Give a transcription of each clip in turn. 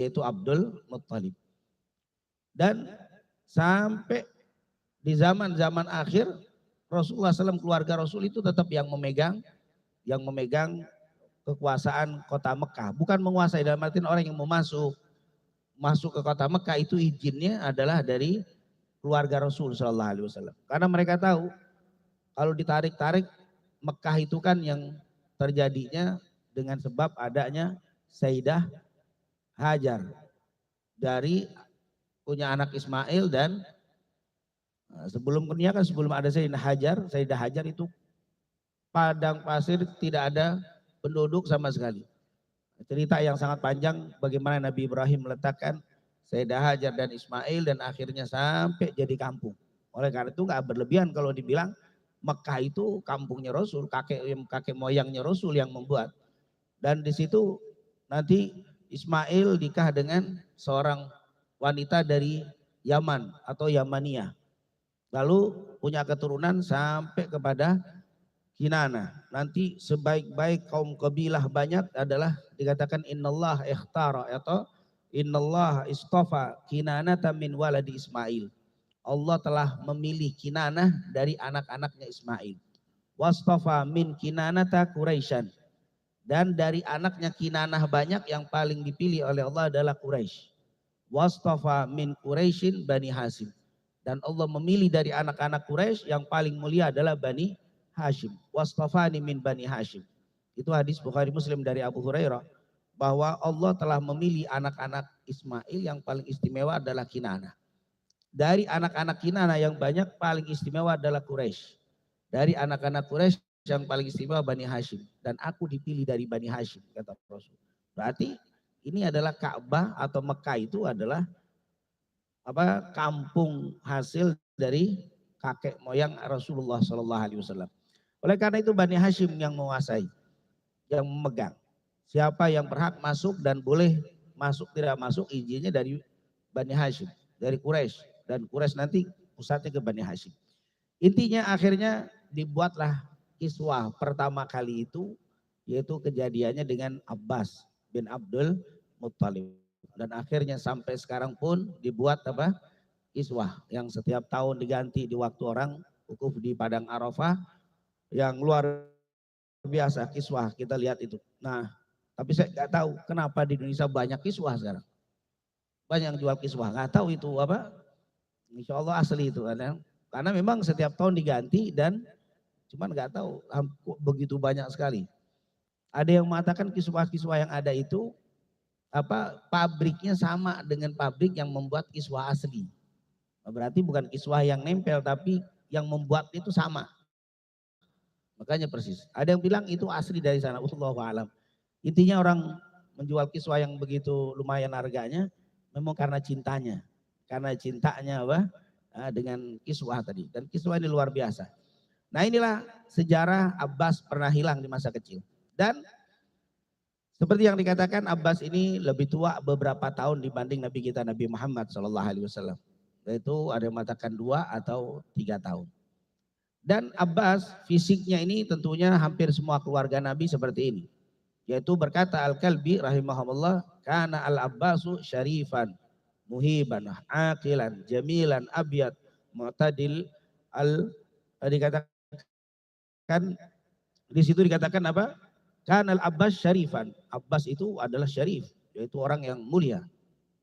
yaitu Abdul Muttalib. Dan sampai di zaman-zaman akhir Rasulullah SAW, keluarga Rasul itu tetap yang memegang kekuasaan kota Mekah. Bukan menguasai dalam artian orang yang mau masuk ke kota Mekah itu izinnya adalah dari keluarga Rasul Shallallahu Alaihi Wasallam. Karena mereka tahu kalau ditarik-tarik Mekah itu kan yang terjadinya dengan sebab adanya Sayyidah Hajar dari punya anak Ismail dan sebelum kan sebelum ada Sayyidah Hajar itu padang pasir tidak ada penduduk sama sekali. Cerita yang sangat panjang bagaimana Nabi Ibrahim meletakkan Sayyidah Hajar dan Ismail dan akhirnya sampai jadi kampung. Oleh karena itu nggak berlebihan kalau dibilang Mekah itu kampungnya Rasul, kakek moyangnya Rasul yang membuat. Dan di situ nanti Ismail nikah dengan seorang wanita dari Yaman atau Yamania. Lalu punya keturunan sampai kepada Kinana. Nanti sebaik-baik kaum kabilah banyak adalah dikatakan innallah ikhtara atau innallah istofa Kinanata min waladi Ismail. Allah telah memilih Kinanah dari anak-anaknya Ismail. Wastofa min Kinanata Quraisyan. Dan dari anaknya Kinanah banyak yang paling dipilih oleh Allah adalah Quraisy. Wastofa min Quraisyin Bani Hasim. Dan Allah memilih dari anak-anak Quraisy yang paling mulia adalah Bani Hashim. Wastafani min Bani Hashim. Itu hadis Bukhari Muslim dari Abu Hurairah. Bahwa Allah telah memilih anak-anak Ismail yang paling istimewa adalah Kinanah. Dari anak-anak Kinanah yang banyak paling istimewa adalah Quraisy. Dari anak-anak Quraisy yang paling istimewa Bani Hashim. Dan aku dipilih dari Bani Hashim, kata Rasul. Berarti ini adalah Ka'bah atau Mekah itu adalah kampung hasil dari kakek moyang Rasulullah SAW. Oleh karena itu Bani Hashim yang menguasai, yang memegang. Siapa yang berhak masuk dan boleh masuk tidak masuk izinnya dari Bani Hashim, dari Quraisy. Dan Quraisy nanti pusatnya ke Bani Hashim. Intinya akhirnya dibuatlah kiswah pertama kali itu, yaitu kejadiannya dengan Abbas bin Abdul Muttalib. Dan akhirnya sampai sekarang pun dibuat kiswah yang setiap tahun diganti di waktu orang wukuf di Padang Arafah, yang luar biasa kiswah kita lihat itu. Nah, tapi saya nggak tahu kenapa di Indonesia banyak kiswah sekarang. Banyak yang jual kiswah, nggak tahu itu apa. Insya Allah asli itu kan. Karena memang setiap tahun diganti dan cuman nggak tahu begitu banyak sekali. Ada yang mengatakan kiswah-kiswah yang ada itu pabriknya sama dengan pabrik yang membuat kiswah asli. Berarti bukan kiswah yang nempel tapi yang membuat itu sama. Makanya persis. Ada yang bilang itu asli dari sana. Wallahu a'lam. Intinya orang menjual kiswah yang begitu lumayan harganya memang karena cintanya. Karena cintanya dengan kiswah tadi. Dan kiswah ini luar biasa. Nah inilah sejarah Abbas pernah hilang di masa kecil. Dan seperti yang dikatakan Abbas ini lebih tua beberapa tahun dibanding Nabi kita Nabi Muhammad SAW. Yaitu ada yang mengatakan 2 atau 3 tahun. Dan Abbas fisiknya ini tentunya hampir semua keluarga Nabi seperti ini. Yaitu berkata Al-Kalbi rahimahullah, kana al-Abbasu syarifan, muhiban, aqilan, jamilan, abyad, mu'tadil, dikatakan di situ dikatakan apa? Kana al-Abbas syarifan. Abbas itu adalah syarif, yaitu orang yang mulia.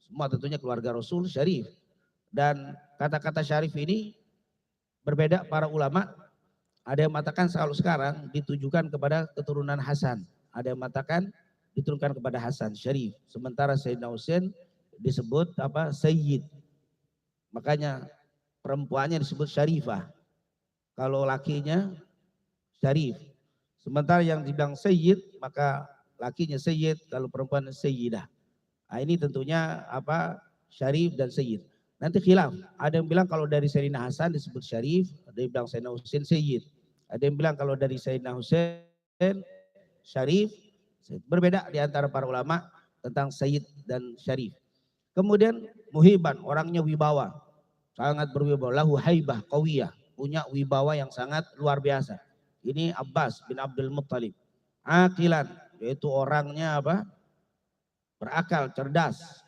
Semua tentunya keluarga Rasul syarif. Dan kata-kata syarif ini berbeda para ulama. Ada yang mengatakan kalau sekarang ditujukan kepada keturunan Hasan. Ada yang mengatakan diturunkan kepada Hasan syarif. Sementara Sayyidina Husain disebut Sayyid. Makanya perempuannya disebut syarifah. Kalau lakinya syarif. Sementara yang dibilang Sayyid maka lakinya Sayyid, kalau perempuan Sayyidah. Nah, ini tentunya syarif dan Sayyid. Nanti khilaf. Ada yang bilang kalau dari Sayyidina Hasan disebut syarif, ada yang bilang Sayyidina Husain Sayyid. Ada yang bilang kalau dari Sayyidina Husain syarif. Berbeda di antara para ulama tentang Sayyid dan syarif. Kemudian muhiban, orangnya wibawa. Sangat berwibawa. Lahu haibah qawiyah, punya wibawa yang sangat luar biasa. Ini Abbas bin Abdul Muttalib. Aqilan, yaitu orangnya berakal, cerdas.